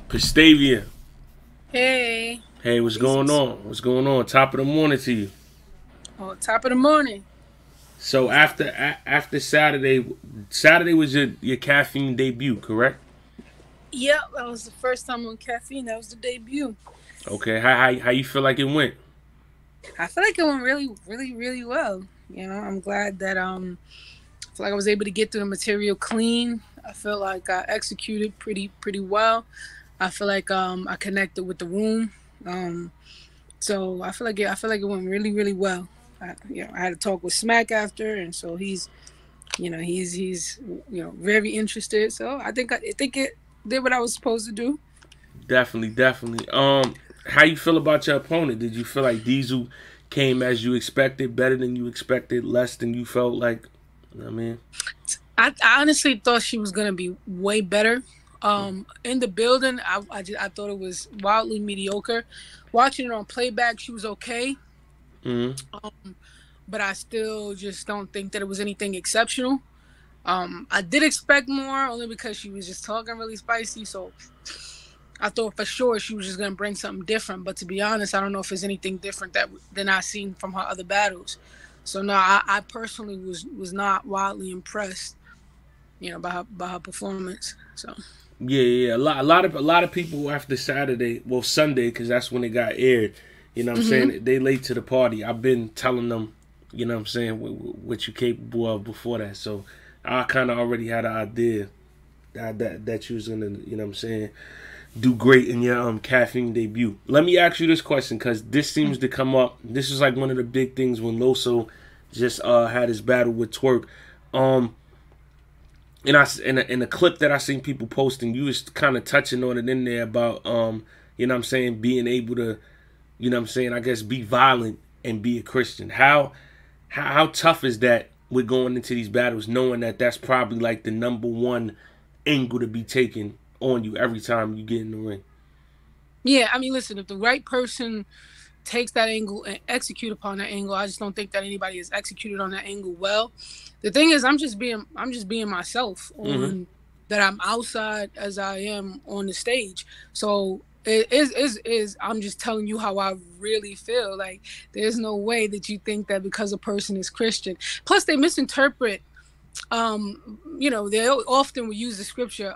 Pristavia. Hey, Hey, what's going Jesus. on? What's going on? Top of the morning to you. Oh, top of the morning. So after Saturday was your caffeine debut, correct? Yep, that was the first time on caffeine. That was the debut. Okay. How you feel like it went? I feel like it went really, really, really well. I'm glad that I feel like I was able to get through the material clean. I feel like I executed pretty well. I feel like I connected with the room. Um, so I feel like it went really, really well. I had a talk with Smack after, and so he's very interested. So I think it did what I was supposed to do. Definitely, definitely. How you feel about your opponent? Did you feel like Diesel came as you expected, better than you expected, less than you felt like? You know what I mean, I honestly thought she was gonna be way better. In the building, I thought it was wildly mediocre. Watching it on playback, she was okay, hmm but I still just don't think that it was anything exceptional. I did expect more only because she was just talking really spicy. So I thought for sure she was just gonna bring something different. But to be honest, I don't know if there's anything different than I seen from her other battles. So no, I personally was not wildly impressed, by her performance. So yeah, yeah. Yeah. A lot of people after Saturday, well Sunday, because that's when it got aired. You know what I'm hmm saying? They late to the party. I've been telling them, you know what I'm saying, what you capable of before that. So I kind of already had an idea that you was gonna, you know what I'm saying, do great in your caffeine debut. Let me ask you this question because this seems to come up. This is like one of the big things when Loso just had his battle with Twerk. Um, and in the clip that I seen people posting, you was kind of touching on it in there about you know what I'm saying, being able to, you know what I'm saying, I guess be violent and be a Christian. How tough is that with going into these battles, knowing that that's probably like the number one angle to be taken on you every time you get in the ring? yeah, I mean, listen, if the right person takes that angle and execute upon that angle, I just don't think that anybody has executed on that angle well. The thing is, I'm just being myself Mm-hmm. on that. I'm outside as I am on the stage. So it is I'm just telling you how I really feel. Like there's no way that you think that because a person is Christian. Plus, they misinterpret, they often will use the scripture,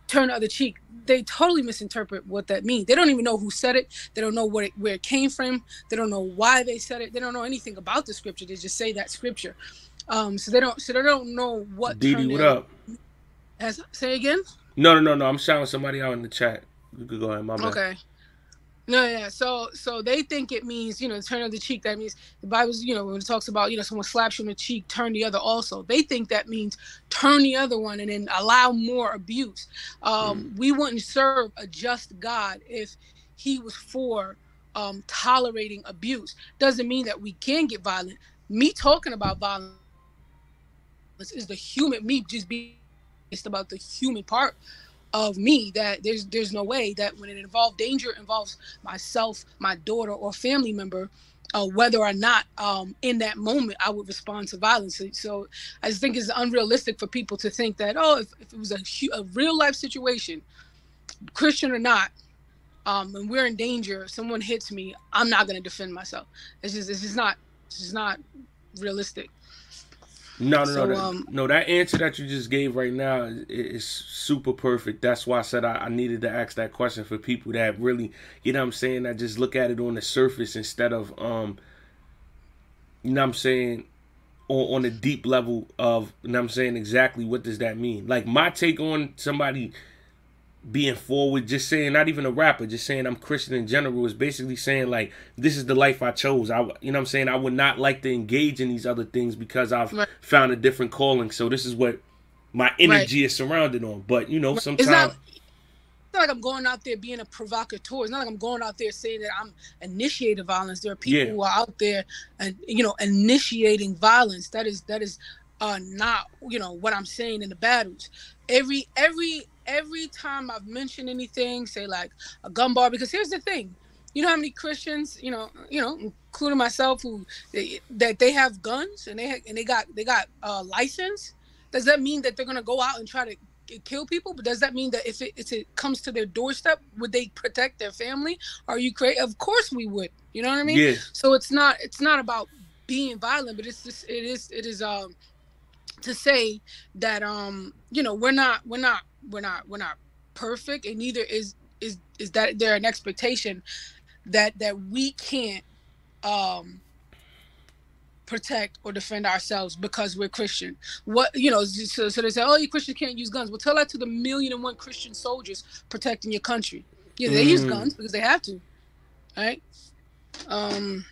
turn the other cheek. They totally misinterpret what that means. They don't even know who said it. They don't know where it came from. They don't know why they said it. They don't know anything about the scripture. They just say that scripture. So they don't know what Didi, turn what the other. up? As say again. No. I'm shouting somebody out in the chat. You could go ahead. My bad. Okay. No, yeah. So they think it means, turn of the cheek. That means the Bible's, when it talks about, someone slaps you on the cheek, turn the other also. They think that means turn the other one and then allow more abuse. Mm. We wouldn't serve a just God if he was for tolerating abuse. Doesn't mean that we can get violent. Me talking about violence is the human, me just being just about the human part of me, that there's no way that when it involves danger, involves myself, my daughter, or family member, whether or not in that moment I would respond to violence. So I just think it's unrealistic for people to think that, oh, if it was a real life situation, Christian or not, and we're in danger, someone hits me, I'm not going to defend myself. It's just not realistic. So No. That answer that you just gave right now is super perfect. That's why I said I needed to ask that question for people that really, you know what I'm saying, that just look at it on the surface instead of, you know what I'm saying, on a deep level of, you know what I'm saying, exactly what does that mean. Like my take on somebody being forward, just saying, not even a rapper, just saying I'm Christian in general, is basically saying like this is the life I chose. You know what I'm saying, I would not like to engage in these other things because I've right, found a different calling. So this is what my right, energy is surrounded on. But you know, right. It's sometimes not like I'm going out there being a provocateur. It's not like I'm going out there saying that I'm initiating violence. There are people yeah, who are out there and initiating violence. That is not what I'm saying in the battles. Every time I've mentioned anything, say like a gun bar, because here's the thing. You know how many Christians, including myself, that they have guns and they got license. Does that mean that they're gonna go out and try to kill people, but does that mean that if it comes to their doorstep, would they protect their family? Are you crazy? Of course we would. You know what I mean? Yeah. So it's not about being violent, but it's just it is to say that we're not perfect, and neither is that there an expectation that we can't um protect or defend ourselves because we're Christian. So they say, oh, you Christians can't use guns. Well, tell that to the 1,000,001 Christian soldiers protecting your country. Yeah, they use Mm. guns because they have to, right? Um,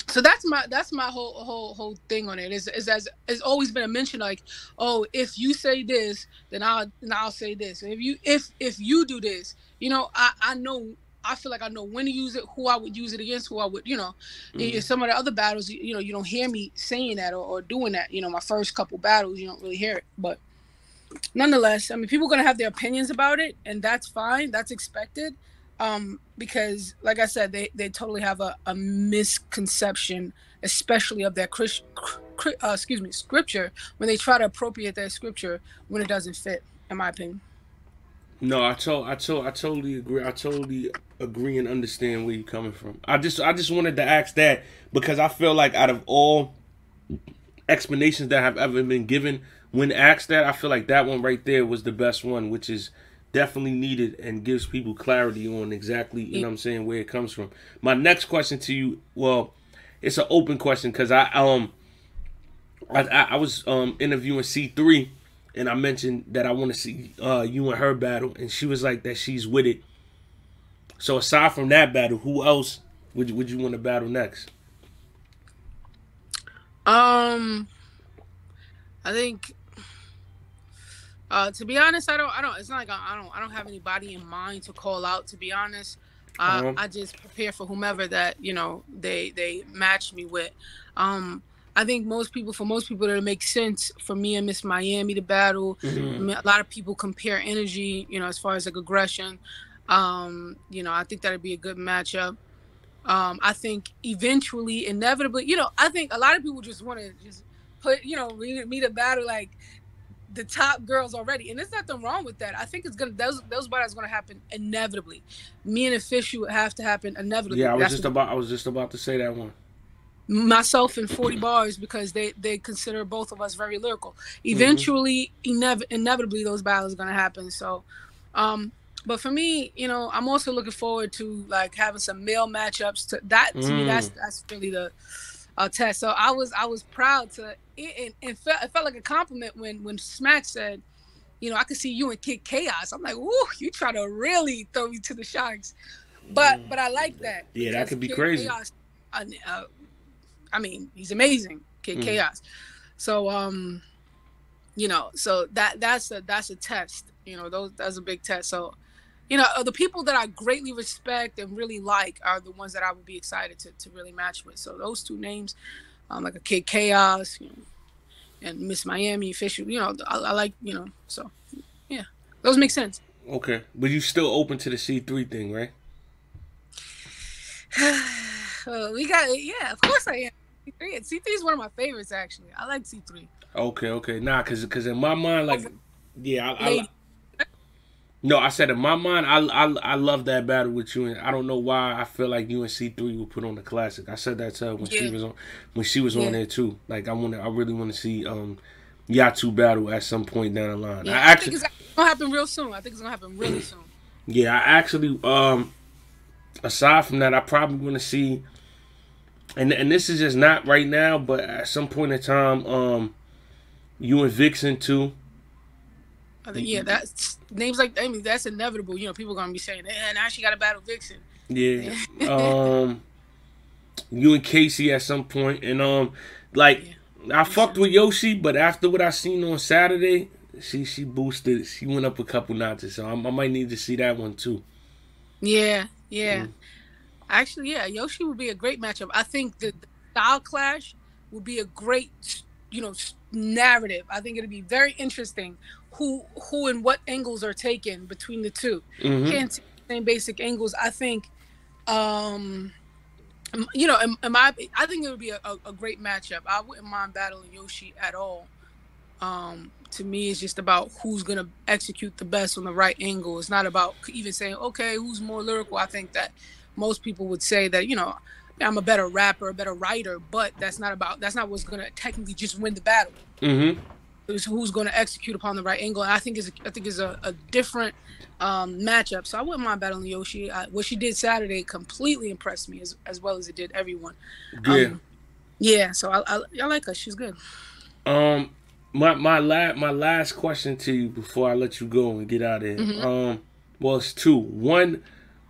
so that's my whole thing on it. Is as it's always been a mention like, oh, if you say this, then I'll say this. And if you do this, I know. I feel like I know when to use it, who I would use it against, who I would, in Mm. some of the other battles, you don't hear me saying that or doing that. My first couple battles, you don't really hear it. But nonetheless, I mean, people are gonna have their opinions about it, and that's fine. That's expected, because, like I said, they totally have a misconception, especially of their scripture, when they try to appropriate their scripture when it doesn't fit. In my opinion. No, I totally agree. I totally agree and understand where you're coming from. I just wanted to ask that because I feel like out of all explanations that have ever been given when asked that, I feel like that one right there was the best one, which is definitely needed and gives people clarity on exactly, you know what I'm saying, where it comes from. My next question to you, well, it's an open question because I was interviewing C3 and I mentioned that I want to see you and her battle, and she was like that she's with it. So aside from that battle, who else would you want to battle next? Um, I think, to be honest, I don't. It's not like I don't have anybody in mind to call out. To be honest, Um, I just prepare for whomever that they match me with. Um, I think for most people, it'll make sense for me and Miss Miami to battle. I mhm. mean, a lot of people compare energy, as far as like aggression. I think that'd be a good matchup. I think eventually, inevitably, I think a lot of people just want to just put, me to battle like the top girls already, and there's nothing wrong with that. I think it's gonna those battles gonna happen inevitably. Me and Fishy would have to happen Yeah, inevitably. That's what I was just about to say that one. myself in 40 bars, because they consider both of us very lyrical. Hmm. Eventually, inevitably, those battles are gonna happen. So, but for me, I'm also looking forward to like having some male matchups. To me, Mm. that's really the test. So I was proud to it felt like a compliment when Smack said, I could see you and Kid Chaos. I'm like, ooh, you try to really throw me to the sharks. But I like that Yeah, that because could be Kid crazy. Chaos, uh, uh, I mean, he's amazing, Kid Mm. Chaos. So so that's a test. That's a big test. So, the people that I greatly respect and really like are the ones that I would be excited to really match with. So those two names, like a Kid Chaos, and Miss Miami official. I like, so yeah, those make sense. Okay, but you still open to the C3 thing, right? We got it. Yeah, of course I am. C3 is one of my favorites, actually. I like C3 Okay, okay. Nah, cause in my mind, like, over yeah, Lady. no, I said in my mind, I love that battle with you, and I don't know why I feel like you and C3 would put on the classic. I said that to her Yeah, when she was on yeah, there too. Like I really want to see y'all two battle at some point down the line. I yeah. I think actually, it's gonna happen real soon. I think it's gonna happen really soon. yeah, I actually aside from that, I probably want to see, and this is just not right now, but at some point in time, you and Vixen too. I think, yeah, that's names like, I mean, that's inevitable. People are gonna be saying, now she got a battle Vixen. Yeah. Yeah, You and Casey at some point, and like yeah, I makes fucked sense. with Yoshi, but after what I seen on Saturday, she boosted, she went up a couple notches, so I might need to see that one too. Yeah, yeah. Mm. Actually, yeah, Yoshi would be a great matchup. I think the style clash would be a great, narrative. I think it'd be very interesting who and what angles are taken between the two. Mm-hmm. Can't see the same basic angles. I think, um, I think it would be a great matchup. I wouldn't mind battling Yoshi at all. to me is just about who's gonna execute the best on the right angle. It's not about even saying, okay, who's more lyrical. I think that most people would say that, I'm a better rapper, a better writer, but that's not what's gonna technically just win the battle. Mm-hmm. It's who's gonna execute upon the right angle. And I think is a different matchup. So I wouldn't mind battling Yoshi. What she did Saturday completely impressed me as well as it did everyone. Yeah. Yeah. So I like her. She's good. My last question to you before I let you go and get out of here. Mm-hmm. Well, it's two. One,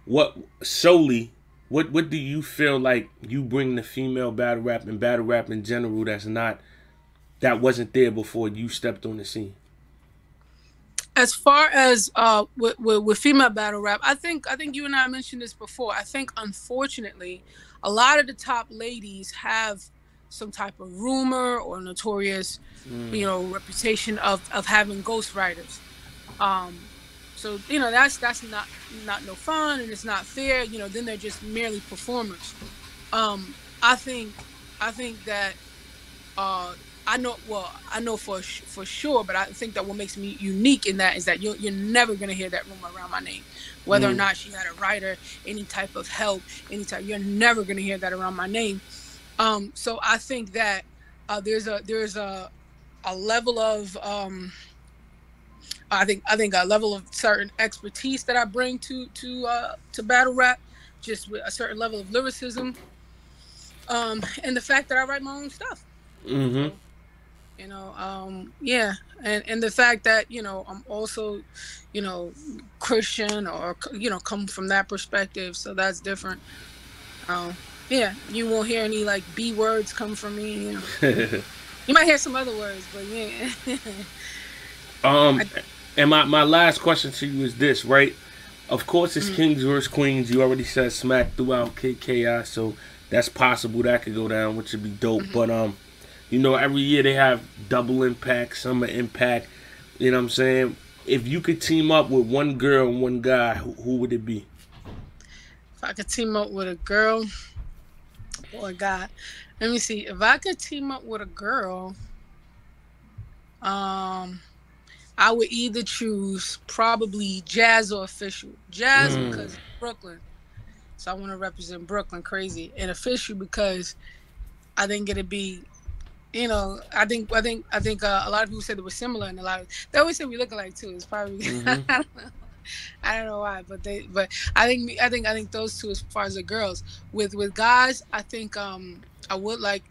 what do you feel like you bring the female battle rap and battle rap in general that wasn't there before you stepped on the scene? As far as with female battle rap, I think you and I mentioned this before. I think unfortunately, a lot of the top ladies have some type of rumor or notorious, reputation of having ghostwriters. So that's not no fun, and it's not fair. Then they're just merely performers. I think that I know for sure, but I think that what makes me unique in that is that you're never gonna hear that rumor around my name, whether or not she had a writer, any type of help, you're never gonna hear that around my name. So I think that there's a level of I think a level of certain expertise that I bring to battle rap, just with a certain level of lyricism, and the fact that I write my own stuff. Mm-hmm. So, yeah, and the fact that I'm also Christian, or come from that perspective, so that's different. Yeah, you won't hear any like B words come from me. You might hear some other words, but yeah. And my last question to you is this, right? Of course, it's Kings versus Queens. You already said smack throughout Chaos, so that's possible that could go down, which would be dope. But every year they have Double Impact, Summer Impact. You know what I'm saying? If you could team up with one girl and one guy, who would it be? If I could team up with a girl or a guy, let me see. If I could team up with a girl, I would either choose probably Jazz or Official. Jazz because Brooklyn, so I want to represent Brooklyn crazy, and Official because I think it'd be, I think a lot of people said they were similar, and they always say we look alike too. It's probably I don't know why, but I think those two as far as the girls. With guys, I think I would like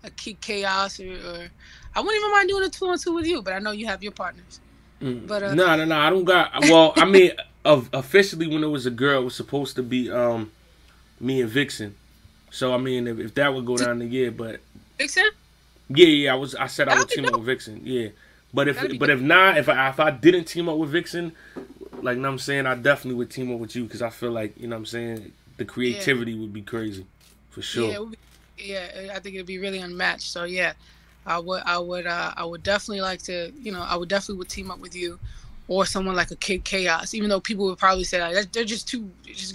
a Kick Chaos or I wouldn't even mind doing a 2-on-2 with you, but I know you have your partners. But no, I don't got. Well, I mean, officially when it was a girl, it was supposed to be me and Vixen. So I mean, if that would go down the year, but Vixen. Yeah. I said I would team up with Vixen. Yeah, but if not, if I didn't team up with Vixen, like I'm saying, I definitely would team up with you because I feel like I'm saying the creativity would be crazy, for sure. Yeah, I think it'd be really unmatched. So yeah. I would definitely like to, I would definitely would team up with you, or someone like a Kid Chaos. Even though people would probably say like, they're just going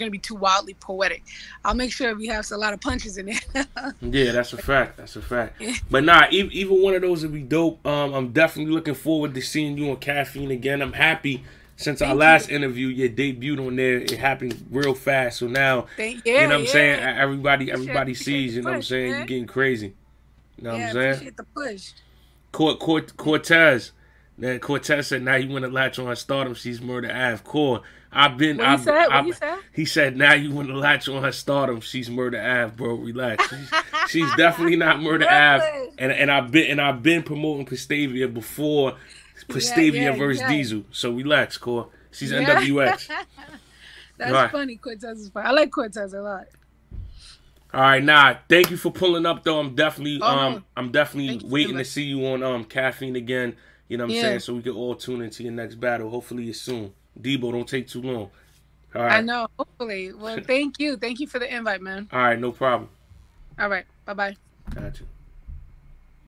to be too wildly poetic. I'll make sure we have a lot of punches in there. Yeah, that's a fact. But nah, even one of those would be dope. I'm definitely looking forward to seeing you on Caffeine again. I'm happy. Since our last interview, you debuted on there. It happened real fast. So now, you know what I'm saying? Everybody sees. You know what I'm saying? You're getting crazy. You know what I'm saying? Appreciate the push. Cortez. Then Cortez said, now you want to latch on her stardom. She's Murder Ave. Core. What you said? He said, now you want to latch on her stardom. She's Murder Ave, bro. Relax. She's definitely not Murder Ave. And I've been promoting Pristavia before Pristavia versus Diesel. So relax, Core. She's NWX. That's funny. Cortez is funny. I like Cortez a lot. All right, thank you for pulling up though. I'm definitely waiting to see you on Caffeine again. You know what I'm saying? So we can all tune into your next battle. Hopefully it's soon. Debo, don't take too long. All right. I know, hopefully. Well, thank you. Thank you for the invite, man. All right, no problem. All right. Bye-bye. Gotcha.